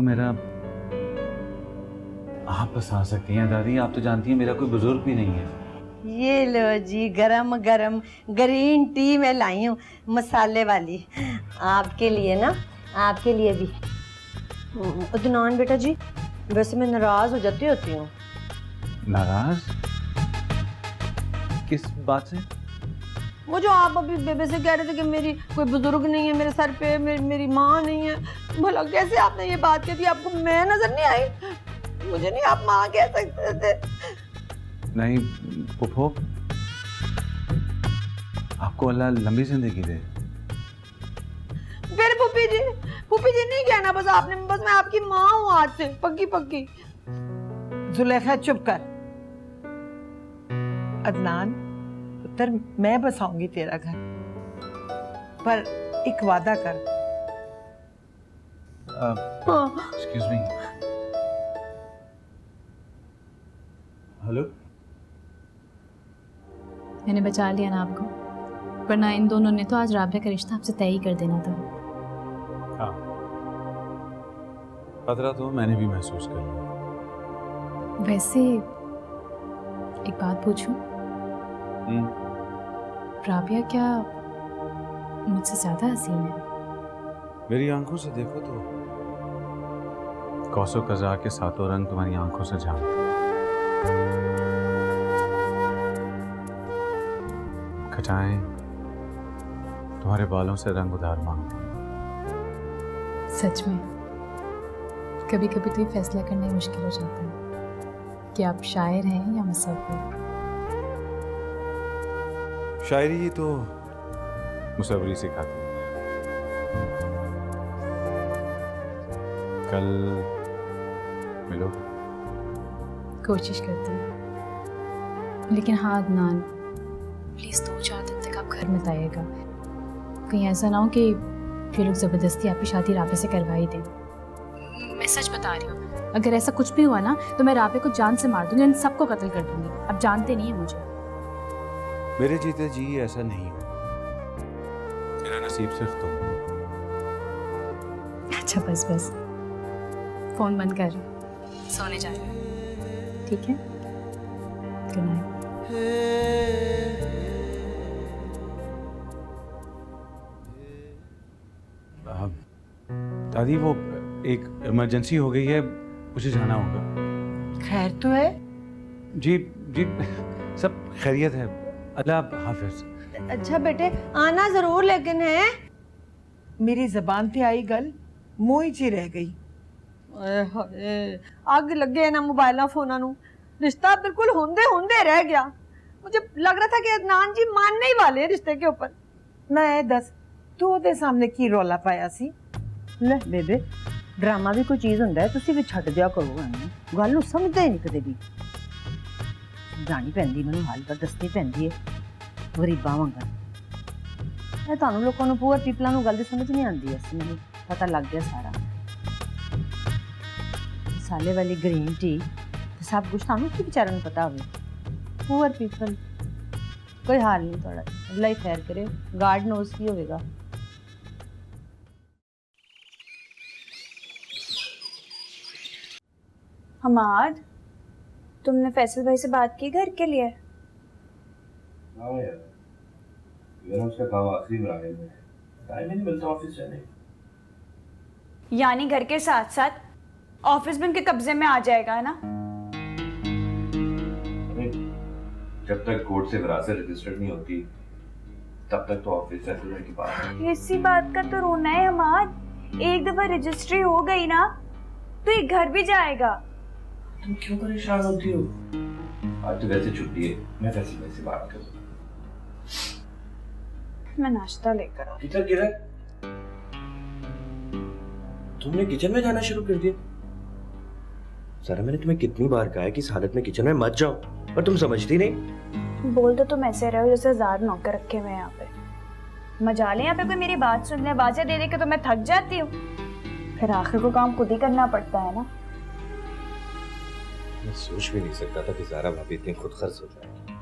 मेरा आप बसा सकती हैं दादी, आप तो जानती हैं मेरा कोई बुजुर्ग भी नहीं है। ये लो जी, गरम गरम ग्रीन टी मैं लाई हूँ, मसाले वाली, आपके लिए ना, आपके लिए भी। अदनान बेटा जी, वैसे मैं नाराज हो जाती होती हूँ। नाराज किस बात से? वो जो आप अभी बेबे से कह रहे थे कि मेरी कोई बुजुर्ग नहीं है मेरे सर पे, मेरी माँ नहीं है, भला कैसे आपने ये बात कह दी? आपको मैं नजर नहीं आई? मुझे नहीं आप माँ कह सकते थे। नहीं फूफो, आपको अल्लाह लंबी जिंदगी दे। फिर फूफी जी नहीं कहना बस आपने, बस मैं आपकी माँ हूँ आज से, पक्की पक्की। जुलेखा चुप कर। अदनान पुत्र, मैं बसाऊंगी तेरा घर, पर एक वादा कर। Excuse me. हेलो, मैंने बचा लिया ना आपको, वरना इन दोनों ने तो आज राबिया का रिश्ता आपसे तय ही कर देना था। हाँ खतरा तो मैंने भी महसूस कर लिया। वैसे एक बात पूछूं? राबिया क्या मुझसे ज्यादा हसीन है? मेरी आंखों से देखो तो कौसो कज़ा के सातों रंग तुम्हारी आंखों से झांकते हैं। खटाएं तुम्हारे बालों से रंग उधार मांगती हैं। सच में कभी कभी तो ये फैसला करना ही मुश्किल हो जाता है कि आप शायर हैं या मुसव्विर। शायरी तो मुसव्वरी सिखाती है। कल मिलोगे? कोशिश करती हूँ, लेकिन हाँ अदनान, प्लीज़ 2-4 दिन तक आप घर मत आइएगा। कहीं ऐसा ना हो कि ये लोग ज़बरदस्ती आपकी शादी राबे से करवा ही दें। मैं सच बता रही हूँ, अगर ऐसा कुछ भी हुआ ना तो मैं राबे को जान से मार दूंगी, इन सबको कत्ल कर दूंगी। आप जानते नहीं हैं मुझे। मेरे जीते जी ऐसा नहीं हो, मेरा नसीब सिर्फ तुम हो। अच्छा बस फ़ोन बंद कर, सोने जा रही हूँ, ठीक है? Good night. दादी वो एक इमरजेंसी हो गई है, मुझे जाना होगा। खैर तो है? जी जी सब खैरियत है, अल्लाह हाफिज। अच्छा बेटे आना जरूर, लेकिन है मेरी जबान पे आई गल मुंह ही च रह गई। अग लगे ना मोबाइल फोना नू, रिश्ता बिल्कुल होंदे रह गया। मुझे लग रहा था कि अदनान जी मानने ही वाले हैं रिश्ते के ऊपर। ना ए दस तू ओदे सामने की रौला पाया सी? ले बेबे, ड्रामा भी कोई चीज हुंदा है, तुसी भी छੱਡ दिया करो एवें, गल नू समझदा ही नहीं कदे भी। जानी पैंदी मैनू, हाल पर दसनी पैंदी है गरीबां वांगर। मैं तुहानू लोकां नू पुअर पीपलां नू गल दी समझ नहीं आंदी है, मैनू पता लग गया सारा। मसाले वाली ग्रीन टी सब कुछ तुहानू की बेचारे नू पता होवे। पुअर पीपल कोई हाल नहीं थोड़ा, अल्लाह ही खैर करे, गार्ड नोज की होगा। हमाद, तुमने फैसल भाई से बात की घर के लिए? हाँ यार, मेरा उसका काम आखिरी मराहल में है, टाइम ही नहीं मिलता ऑफिस जाने। यानी घर के साथ साथ ऑफिस भी उनके कब्जे में आ जाएगा, है ना? जब तक कोर्ट से विरासत रजिस्टर्ड नहीं होती तब तक तो ऑफिस फैसल भाई के पास है। इसी बात का तो रोना है हमाद। एक दफा रजिस्ट्री हो गई ना तो ये घर भी जाएगा। तुम क्यों परेशान होती हो? आज तो वैसे छुट्टी है, मैं फैसल भाई से बात करूँ। मैं नाश्ता लेकर आऊँ। किचन किधर? तुमने किचन में जाना शुरू कर दिया? सारा मैंने तुम्हें कितनी बार कहा है कि इस हालत में किचन में मत जाओ, पर तुम समझती नहीं। बोल तो तुम ऐसे रहे हो जैसे 1000 नौकर रखे हुए हैं यहाँ पे। मजाल है यहाँ पे कोई मेरी बात सुन ले, बाजा दे दे के तो मैं थक जाती हूँ, फिर आखिर को काम खुद ही करना पड़ता है ना। मैं सोच भी नहीं सकता था कि ज़ारा भाभी इतनी खुद खर्च हो जाएगी।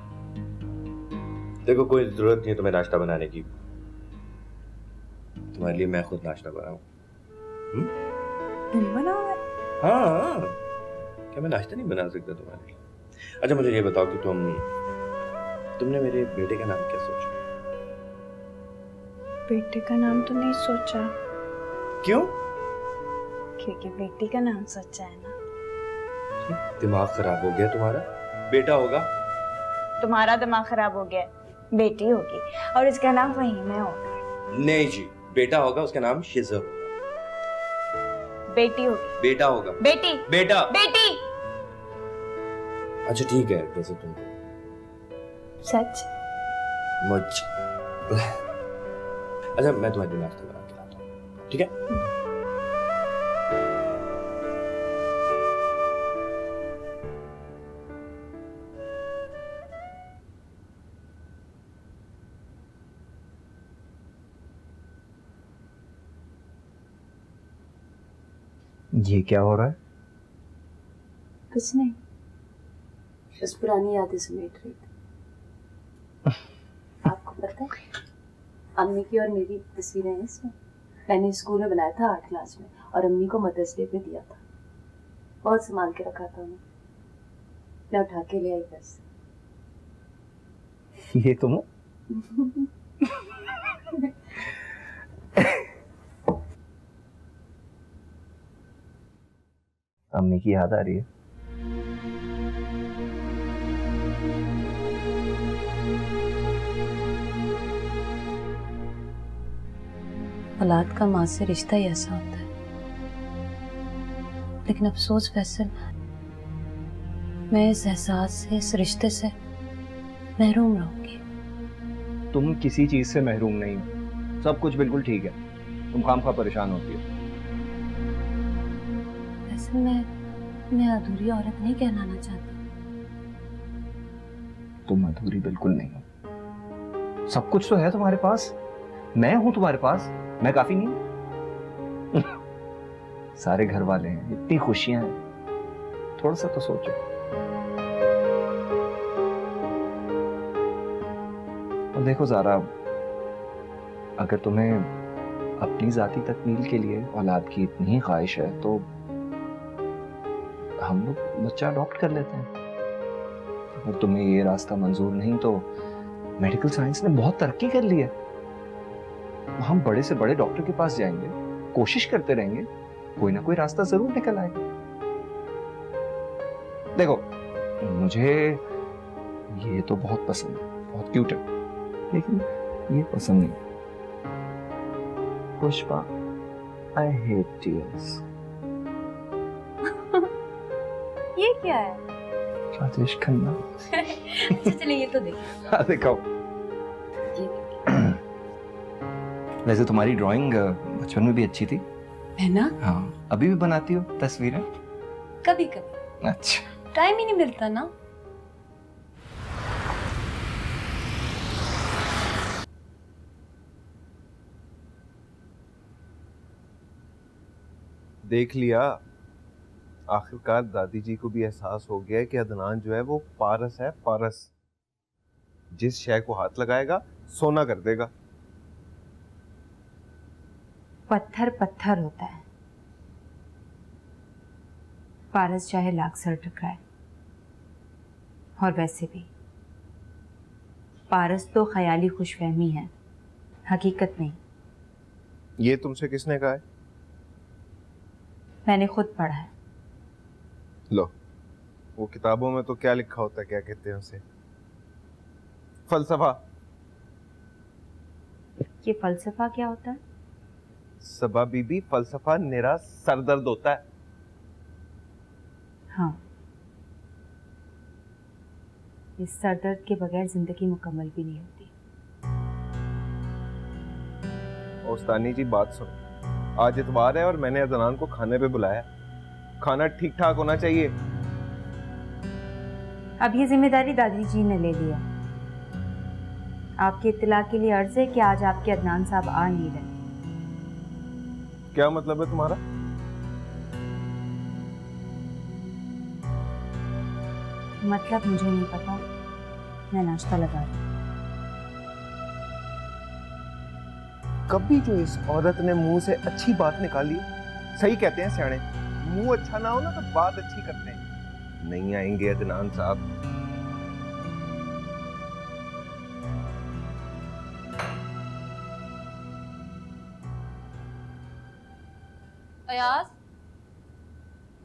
देखो कोई जरूरत नहीं है तुम्हें नाश्ता बनाने की, तुम्हारे लिए मैं खुद नाश्ता बनाऊं। तुम बनाओ? हाँ, क्या मैं नाश्ता नहीं बना सकता तुम्हारे लिए? अच्छा मुझे ये बताओ कि तुमने मेरे बेटे का नाम क्या सोचा? बेटे का नाम तो नहीं सोचा, क्यों? क्योंकि बेटी का नाम सोचा है ना। दिमाग खराब हो गया तुम्हारा? बेटा होगा। तुम्हारा दिमाग खराब हो गया, बेटी होगी और इसका नाम फहीमे होगा। नहीं जी, बेटा होगा, उसका नाम शिज़र होगा। बेटी होगी। बेटा होगा। बेटी। बेटा। बेटी। अच्छा ठीक है, जैसे तुम सच? मुझ अच्छा मैं तुम्हारे लिए नाश्ता बना के लाता हूँ, ठीक है? ये क्या हो रहा है? कुछ नहीं, बस पुरानी यादें समेट रही थी। आपको पता है अम्मी की और मेरी तस्वीरें हैं इसमें। मैंने स्कूल में बनाया था आर्ट क्लास में और अम्मी को मदर्स डे पे दिया था। बहुत संभाल के रखा था उन्हें, मैं उठा के ले आई घर से। ये तुम हो? अम्मी की याद आ रही है? औलाद का माँ से रिश्ता ही ऐसा होता है, लेकिन अफसोस फैसल, मैं इस एहसास से, इस रिश्ते से महरूम रहूंगी। तुम किसी चीज से महरूम नहीं हो, सब कुछ बिल्कुल ठीक है। तुम खामखा परेशान होती हो। वैसे मैं अधूरी औरत नहीं कहलाना चाहती। तुम अधूरी बिल्कुल नहीं हो, सब कुछ तो है तुम्हारे पास। मैं हूं तुम्हारे पास, मैं काफी नहीं हूं? सारे घर वाले हैं, इतनी खुशियां हैं, थोड़ा सा तो सोचो। और देखो ज़ारा, अगर तुम्हें अपनी जाती तकमील के लिए औलाद की इतनी ही ख्वाहिश है तो हम लोग बच्चा अडॉप्ट कर लेते हैं। अगर तुम्हें ये रास्ता मंजूर नहीं तो मेडिकल साइंस ने बहुत तरक्की कर ली है। हम बड़े से बड़े डॉक्टर के पास जाएंगे, कोशिश करते रहेंगे, कोई ना कोई रास्ता जरूर निकल आएगा। देखो, मुझे ये तो बहुत पसंद है, बहुत क्यूट है, लेकिन ये पसंद नहीं। Pushpa, I hate tears. ये क्या है? राजेश खन्ना। चलिए ये तो देखिए। हाँ दिखाओ। वैसे तुम्हारी ड्राइंग बचपन में भी अच्छी थी। है ना? हाँ, अभी भी बनाती हो तस्वीरें? कभी कभी। अच्छा। टाइम ही नहीं मिलता ना। देख लिया, आखिरकार दादी जी को भी एहसास हो गया है कि अदनान जो है वो पारस है, पारस। जिस शय को हाथ लगाएगा सोना कर देगा। पत्थर पत्थर होता है, पारस चाहे लाख सर टकराए। और वैसे भी पारस तो ख्याली खुशफहमी है, हकीकत नहीं। ये तुमसे किसने कहा है? मैंने खुद पढ़ा है। लो, वो किताबों में तो क्या लिखा होता है, क्या कहते हैं उसे, फलसफा। ये फलसफा क्या होता है? सबा बीबी, फलसफा निरा सरदर्द होता है। हाँ, इस सरदर्द के बगैर जिंदगी मुकम्मल भी नहीं होती। उस्तानी जी बात सुनो, आज इतवार है और मैंने अदनान को खाने पे बुलाया। खाना ठीक ठाक होना चाहिए। अब ये जिम्मेदारी दादी जी ने ले लिया। आपकी इत्तला के लिए अर्ज है कि आज आपके अदनान साहब आ नहीं रहे। क्या मतलब है तुम्हारा? मतलब मुझे नहीं पता, मैं नाश्ता लगा रही हूँ। कभी जो इस औरत ने मुंह से अच्छी बात निकाली, सही कहते हैं सियाणे, मुंह अच्छा ना हो ना तो बात अच्छी करते हैं। नहीं आएंगे अदनान साहब। अयाज,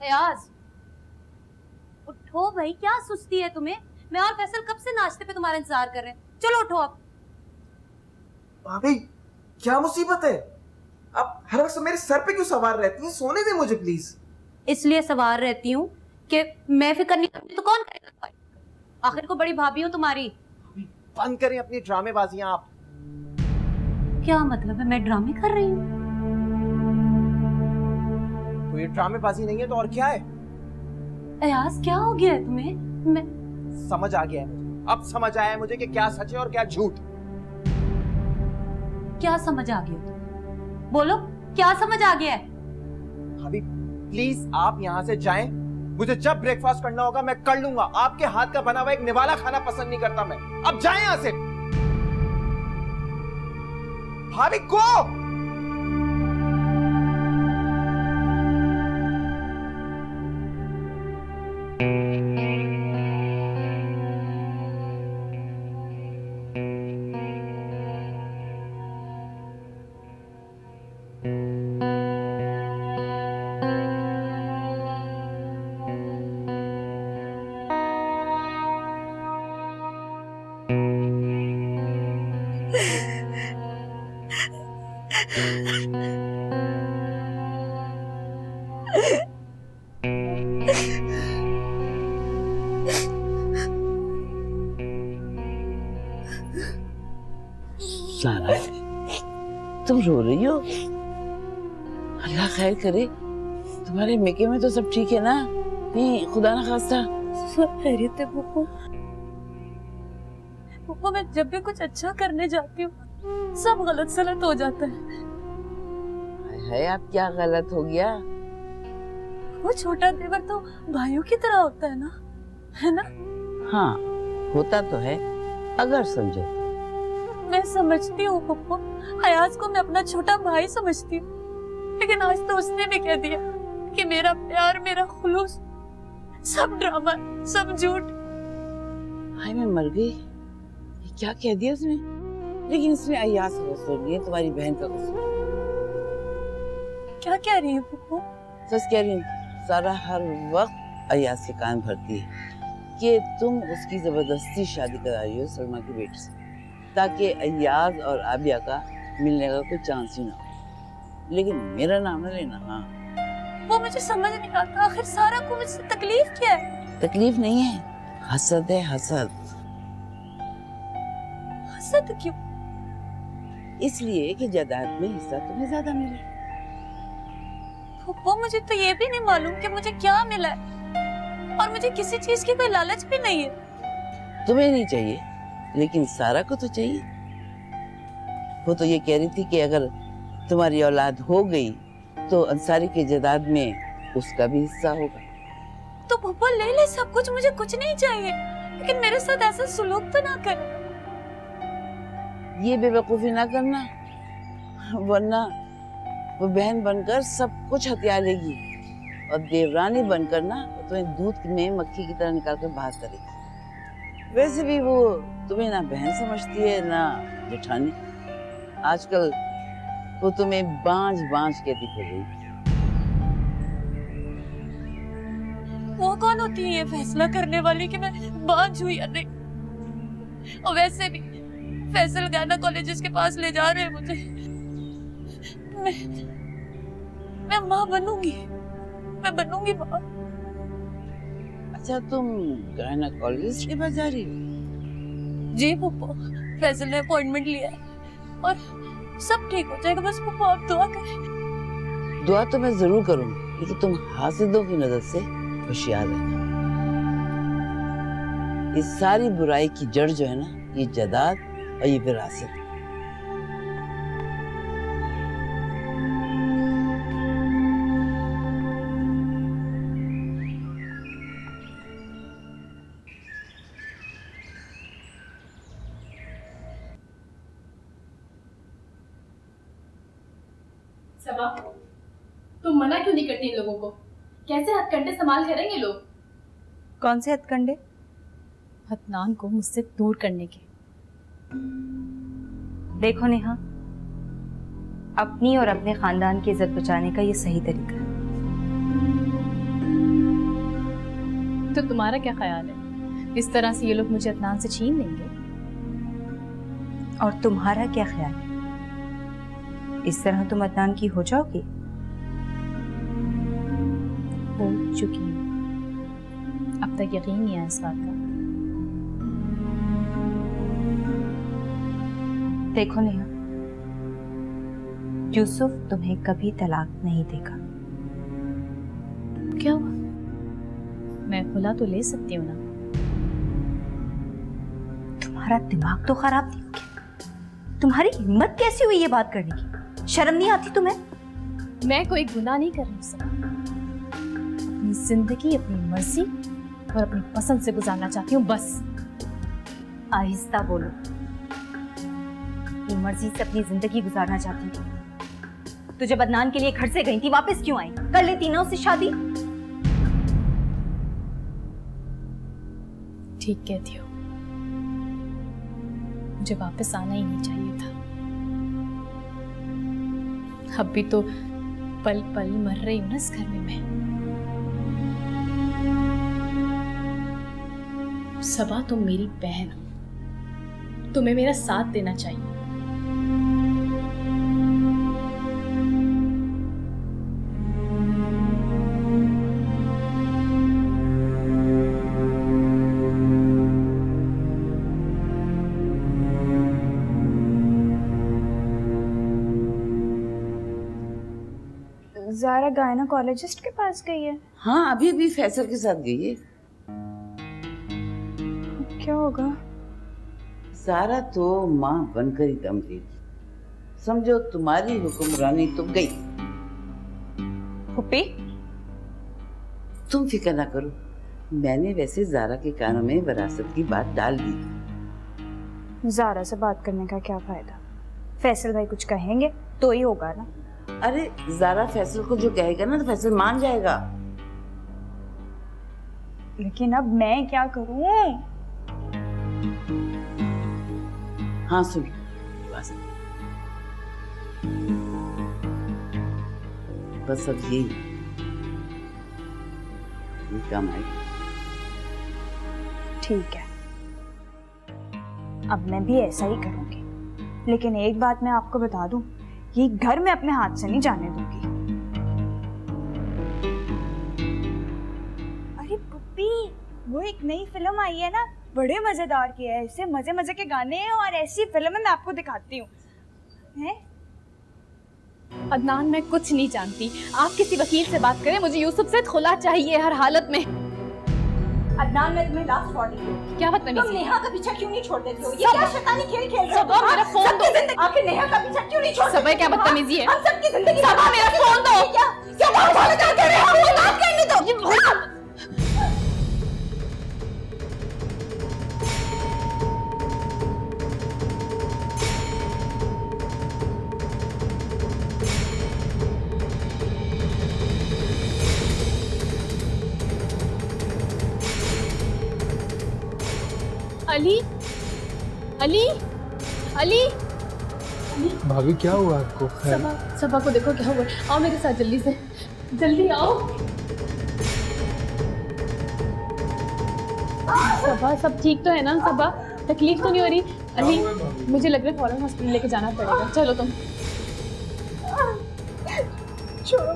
अयाज, उठो भाई, क्या सुस्ती है तुम्हें? मैं और फैसल कब से नाश्ते पे तुम्हारा इंतजार कर रहे हैं। चलो उठो अब। भाभी क्या मुसीबत है? आप हर वक्त मेरे सर पे क्यों सवार रहती हैं? सोने दे मुझे प्लीज। इसलिए सवार रहती हूँ कि मैं फिक्र नहीं करती तो कौन करेगा? आखिर को बड़ी भाभी हूँ तुम्हारी। बंद करें अपनी ड्रामेबाजियां आप। क्या मतलब है मैं ड्रामे कर रही हूँ? तो ये ड्रामेबाजी नहीं है तो और क्या है? अयाज क्या हो गया है तुम्हें? मैं समझ आ गया है मुझे। अब समझ आया है मुझे कि क्या सच है और क्या झूठ। क्या समझ आ गया तुम्हें? बोलो क्या समझ आ गया है? भाभी प्लीज आप यहाँ से जाएं। मुझे जब ब्रेकफास्ट करना होगा मैं कर लूंगा। आपके हाथ का बना हुआ एक निवाला खाना पसंद नहीं करता मैं। अब जाएं यहाँ से। भाभी को सारा तुम रो रही हो? अल्लाह खैर करे। तुम्हारे मेके में तो सब ठीक है ना? नहीं खुदा ना खास्ता। सब खैरियत है पुप्पो। पुप्पो मैं जब भी कुछ अच्छा करने जाती हूँ सब गलत सलत हो जाता है। है आप क्या गलत हो गया? वो छोटा देवर तो भाइयों की तरह होता है ना, है ना? हाँ होता तो है अगर समझो। मैं समझती हूँ पुप्पो, अयाज को मैं अपना छोटा भाई समझती हूँ, लेकिन आज तो उसने भी कह दिया कि मेरा प्यार मेरा खुलूस सब ड्रामा सब झूठ। हाय मैं मर गई। ये क्या कह दिया उसने? लेकिन इसमें अय्याज का कसूर नहीं है, तुम्हारी बहन का कसूर। क्या कह रही है पुप्पो? सच कह रही हूँ। सारा हर वक्त अय्याज के कान भरती है कि तुम उसकी जबरदस्ती शादी करा रही हो सलमा की बेटी से, ताकि अय्याज और आबिया का मिलने का कोई चांस ही ना हो। लेकिन मेरा नाम ना लेना। हाँ वो मुझे समझ नहीं आता, आखिर सारा को मुझसे तकलीफ क्या है? तकलीफ नहीं है, हसद है हसद। हसद क्यों? इसलिए कि जायदाद में हिस्सा तुम्हें ज्यादा मिले। पुप्पो मुझे तो ये भी नहीं मालूम कि मुझे क्या मिला है, और मुझे किसी चीज की कोई लालच भी नहीं है। तुम्हें नहीं चाहिए लेकिन सारा को तो चाहिए। वो तो ये कह रही थी कि अगर तुम्हारी औलाद हो गई तो अंसारी के जायदाद में उसका भी हिस्सा होगा। तो पुप्पो ले ले सब कुछ, मुझे कुछ नहीं चाहिए, लेकिन मेरे साथ ऐसा सुलूक तो ना कर। ये बेवकूफी ना करना, वरना वो बहन बनकर सब कुछ हथिया लेगी और देवरानी बनकर ना तुम्हें दूध में मक्खी की तरह निकाल कर बाहर करेगी। वैसे भी वो तुम्हें ना बहन समझती है ना जेठानी। आजकल वो तुम्हें बांझ बांझ कहती फिर रही। वो कौन होती है ये फैसला करने वाली कि मैं बांझ हूँ या नहीं? और वैसे भी फैसल गाना कॉलेज के पास ले जा रहे हैं मुझे। मैं माँ बनूंगी, मैं बनूंगी माँ। अच्छा तुम गायनेकोलॉजिस्ट के पास जा रही हो? जी पुप्पो, फैसल ने अपॉइंटमेंट लिया है और सब ठीक हो जाएगा, बस पुप्पो आप दुआ करें। दुआ तो मैं जरूर करूंगी, लेकिन तुम हासिदों की नजर से होशियार रहना। इस सारी बुराई की जड़ जो है ना, ये जायदाद और ये विरासत। सबा, तुम मना क्यों नहीं करती इन लोगों को? कैसे हथकंडे संभाल करेंगे लोग? कौन से हथकंडे? अदनान को मुझसे दूर करने के। देखो नेहा, अपनी और अपने खानदान की इज्जत बचाने का ये सही तरीका है। तो तुम्हारा क्या ख्याल है, इस तरह से ये लोग मुझे अदनान से छीन लेंगे? और तुम्हारा क्या ख्याल है, इस तरह तुम अदनान की हो जाओगी? हो चुकी हूँ, अब तक यकीन नहीं आया इस बात का। देखो नेहा, यूसुफ तुम्हें कभी तलाक नहीं देगा। क्या हुआ? मैं खुला तो ले सकती हूँ ना। तुम्हारा दिमाग तो खराब नहीं हो गया? तुम्हारी हिम्मत कैसी हुई ये बात करने की? शर्म नहीं आती तुम्हें? मैं कोई गुनाह नहीं कर रही हूँ, अपनी जिंदगी अपनी मर्जी और अपनी पसंद से गुजारना चाहती हूँ, बस। आहिस्ता बोलो। अपनी मर्जी से अपनी जिंदगी गुजारना चाहती थी तो जब अदनान के लिए घर से गई थी वापस क्यों आई? कर लेती ना उससे शादी। ठीक कहती हो, मुझे वापस आना ही नहीं चाहिए था। अब भी तो पल पल मर रही हूं ना इस घर में मैं। सबा, तुम मेरी बहन हो, तुम्हें मेरा साथ देना चाहिए। ज़ारा गायनोकोलॉजिस्ट के पास गई है? हाँ, अभी अभी फैसल के साथ गई है। क्या होगा? ज़ारा तो माँ बनकर ही दम लेगी। समझो तुम्हारी हुक्मरानी तो गई। फुप्पी, तुम फिक्र ना करो, मैंने वैसे ज़ारा के कानों में विरासत की बात डाल दी। ज़ारा से बात करने का क्या फायदा? फैसल भाई कुछ कहेंगे तो ही होगा ना। अरे ज़ारा फैसल को जो कहेगा ना तो फैसल मान जाएगा। लेकिन अब मैं क्या करूं? हाँ सुन, बस अब ये काम आएगा। ठीक है, अब मैं भी ऐसा ही करूंगी। लेकिन एक बात मैं आपको बता दूं, ये घर मैं अपने हाथ से नहीं जाने दूंगी। अरे पुप्पी, वो एक नई फिल्म आई है ना, बड़े मजेदार की है। ऐसे मजे मजे के गाने हैं और ऐसी फिल्म मैं आपको दिखाती हूँ। अदनान, मैं कुछ नहीं जानती, आप किसी वकील से बात करें, मुझे यूसुफ से खुला चाहिए हर हालत में। अदनान, मैं तुम्हें लास्ट वार्निंग दूंगी। क्या बदतमीजी? तुम नेहा का पीछा क्यों नहीं छोड़ देते हो? ये क्या शैतानी खेल खेल रहे हो? सबा, मेरा फोन दो। आखिर नेहा का पीछा क्यों नहीं छोड़ देते? सबा, क्या बदतमीजी है? हम सबकी जिंदगी। सबा, मेरा फोन दो। क्या बात कर रहे हो? वो बात करने दो। अली, अली, अली, भाभी क्या हुआ आपको? सबा, सबा को देखो क्या हुआ। आओ मेरे साथ जल्दी से, जल्दी आओ। सबा, सब ठीक तो है ना? सबा, तकलीफ तो नहीं हो रही? अली, मुझे लग रहा है फौरन हॉस्पिटल लेके जाना पड़ेगा। चलो तुम। छोड़ो।